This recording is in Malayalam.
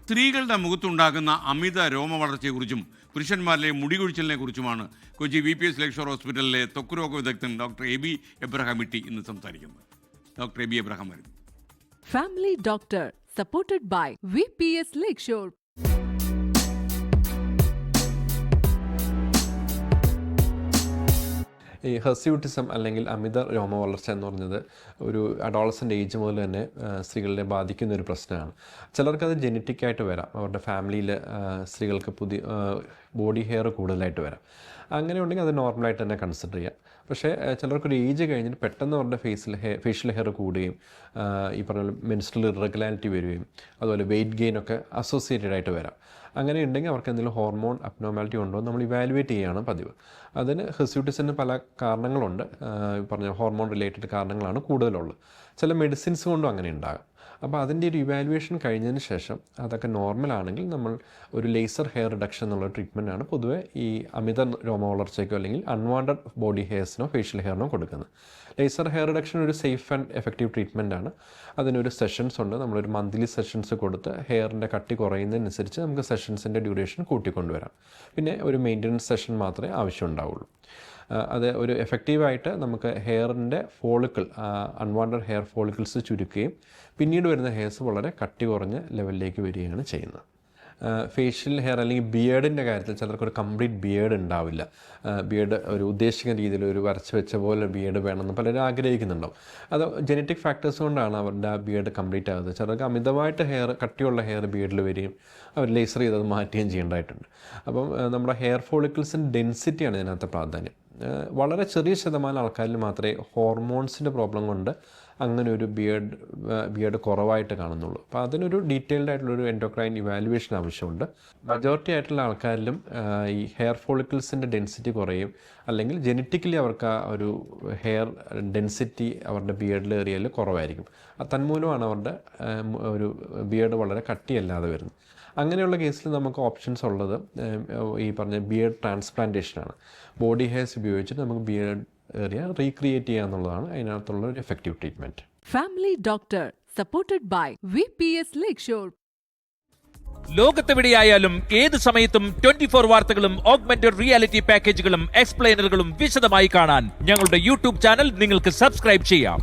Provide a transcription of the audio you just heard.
സ്ത്രീകളുടെ മുഖത്തുണ്ടാകുന്ന അമിത രോമവളർച്ചയെക്കുറിച്ചും പുരുഷന്മാരിലെ മുടികൊഴിച്ചിലിനെക്കുറിച്ചുമാണ് കൊച്ചി VPS ലേക്ഷോർ ഹോസ്പിറ്റലിലെ ത്വക്ക് രോഗ വിദഗ്ധൻ ഡോക്ടർ എബി എബ്രഹാം ഇട്ടി ഇന്ന് സംസാരിക്കുന്നത്. ഡോക്ടർ എബി എബ്രഹാം വരുന്നു. Family doctor supported by VPS Lakeshore. ഈ ഹെർസ്യൂട്ടിസം അല്ലെങ്കിൽ അമിത രോമ വളർച്ച എന്ന് പറഞ്ഞത് ഒരു അഡോളസൻ്റ് ഏജ് മുതൽ തന്നെ സ്ത്രീകളെ ബാധിക്കുന്ന ഒരു പ്രശ്നമാണ്. ചിലർക്കത് ജെനറ്റിക്കായിട്ട് വരാം, അവരുടെ ഫാമിലിയിൽ സ്ത്രീകൾക്ക് പുതിയ ബോഡി ഹെയർ കൂടുതലായിട്ട് വരാം. അങ്ങനെ ഉണ്ടെങ്കിൽ അത് നോർമലായിട്ട് തന്നെ കൺസിഡർ ചെയ്യാം. പക്ഷേ ചിലർക്കൊരു ഏജ് കഴിഞ്ഞിട്ട് പെട്ടെന്ന് അവരുടെ ഫേഷ്യൽ ഹെയർ കൂടുകയും ഈ പറഞ്ഞ മെൻസ്ട്രൽ ഇറഗുലാരിറ്റി വരികയും അതുപോലെ വെയിറ്റ് ഗെയിൻ ഒക്കെ അസോസിയേറ്റഡ് ആയിട്ട് വരാം. അങ്ങനെ ഉണ്ടെങ്കിൽ അവർക്ക് എന്തെങ്കിലും ഹോർമോൺ അബ്നോർമാലിറ്റി ഉണ്ടോ എന്ന് നമ്മൾ ഇവാലുവേറ്റ് ചെയ്യുകയാണ് പതിവ്. അതിന് ഹെർസ്യൂട്ടിസിന് പല കാരണങ്ങളുണ്ട്. പറഞ്ഞ ഹോർമോൺ റിലേറ്റഡ് കാരണങ്ങളാണ് കൂടുതലുള്ളത്. ചില മെഡിസിൻസ് കൊണ്ടും അങ്ങനെ ഉണ്ടാകും. അപ്പോൾ അതിൻ്റെ ഒരു ഇവാലുവേഷൻ കഴിഞ്ഞതിന് ശേഷം അതൊക്കെ നോർമൽ ആണെങ്കിൽ നമ്മൾ ഒരു ലേസർ ഹെയർ റിഡക്ഷൻ എന്നുള്ള ട്രീറ്റ്മെൻറ്റാണ് പൊതുവെ ഈ അമിത രോമ വളർച്ചയ്ക്കോ അല്ലെങ്കിൽ അൺവാണ്ടഡ് ബോഡി ഹെയർസിനോ ഫേഷ്യൽ ഹെയറിനോ കൊടുക്കുന്നത്. ലേസർ ഹെയർ റിഡക്ഷൻ ഒരു സേഫ് ആൻഡ് എഫക്റ്റീവ് ട്രീറ്റ്മെൻറ്റാണ്. അതിനൊരു സെഷൻസ് ഉണ്ട്. നമ്മളൊരു മന്ത്ലി സെഷൻസ് കൊടുത്ത് ഹെയറിൻ്റെ കട്ടി കുറയുന്നതിനനുസരിച്ച് നമുക്ക് സെഷൻസിൻ്റെ ഡ്യൂറേഷൻ കൂട്ടിക്കൊണ്ടുവരാം. പിന്നെ ഒരു മെയിൻ്റനൻസ് സെഷൻ മാത്രമേ ആവശ്യമുണ്ടാവുള്ളൂ. അത് ഒരു എഫക്റ്റീവായിട്ട് നമുക്ക് ഹെയറിൻ്റെ ഫോളിക്കിൾ അൺവാണ്ടഡ് ഹെയർ ഫോളിക്കിൾസ് ചുരുക്കുകയും പിന്നീട് വരുന്ന ഹെയർസ് വളരെ കട്ടി കുറഞ്ഞ ലെവലിലേക്ക് വരികയാണ് ചെയ്യുന്നത്. ഫേഷ്യൽ ഹെയർ അല്ലെങ്കിൽ ബിയേഡിൻ്റെ കാര്യത്തിൽ ചിലർക്കൊരു കംപ്ലീറ്റ് ബിയേഡ് ഉണ്ടാവില്ല. ബിയേഡ് ഒരു ഉദ്ദേശിക്കുന്ന രീതിയിൽ ഒരു വരച്ച് വെച്ച പോലെ ബിയേഡ് വേണമെന്ന് പലരും ആഗ്രഹിക്കുന്നുണ്ടാവും. അത് ജനറ്റിക് ഫാക്ടേഴ്സ് കൊണ്ടാണ് അവരുടെ ആ ബിയേഡ് കംപ്ലീറ്റ് ആകുന്നത്. ചിലർക്ക് അമിതമായിട്ട് കട്ടിയുള്ള ഹെയർ ബിയേഡിൽ വരികയും അവർ ലേസർ ചെയ്തത് മാറ്റുകയും ചെയ്യേണ്ടതായിട്ടുണ്ട്. അപ്പം നമ്മുടെ ഹെയർ ഫോളിക്കിൾസിൻ്റെ ഡെൻസിറ്റിയാണ് ഇതിനകത്ത് പ്രാധാന്യം. വളരെ ചെറിയ ശതമാനം ആൾക്കാരിൽ മാത്രമേ ഹോർമോൺസിൻ്റെ പ്രോബ്ലം കൊണ്ട് അങ്ങനെ ഒരു ബിയേഡ് കുറവായിട്ട് കാണുന്നുള്ളൂ. അപ്പോൾ അതിനൊരു ഡീറ്റെയിൽഡ് ആയിട്ടുള്ളൊരു എൻഡോക്രൈൻ ഇവാലുവേഷൻ ആവശ്യമുണ്ട്. മജോറിറ്റി ആയിട്ടുള്ള ആൾക്കാരിലും ഈ ഹെയർ ഫോളിക്കിൾസിൻ്റെ ഡെൻസിറ്റി കുറയും, അല്ലെങ്കിൽ ജനറ്റിക്കലി അവർക്ക് ആ ഒരു ഹെയർ ഡെൻസിറ്റി അവരുടെ ബിയേഡിൽ ഏറിയയിൽ കുറവായിരിക്കും. തന്മൂലമാണ് അവരുടെ ഒരു ബിയേഡ് വളരെ കട്ടിയല്ലാതെ വരുന്നത്. അങ്ങനെയുള്ള കേസിൽ നമുക്ക് ഓപ്ഷൻസ് ഉള്ളത് ഈ പറഞ്ഞ ബിയേഡ് ട്രാൻസ്പ്ലാന്റേഷനാണ്. ബോഡി ഹെയർസ് ഉപയോഗിച്ചിട്ട് നമുക്ക് ബിയേഡ് ഏരിയ റീക്രിയേറ്റ് ചെയ്യുക എന്നുള്ളതാണ് അതിനകത്തുള്ള ഒരു effective treatment. Family doctor supported by VPS Lakeshore. ലോകത്തെവിടെയായാലും ഏത് സമയത്തും 24 വാർത്തകളും ഓഗ്മെന്റഡ് റിയാലിറ്റി പാക്കേജുകളും എക്സ്പ്ലെയിനറുകളും വിശദമായി കാണാൻ ഞങ്ങളുടെ YouTube ചാനൽ നിങ്ങൾക്ക് സബ്സ്ക്രൈബ് ചെയ്യാം.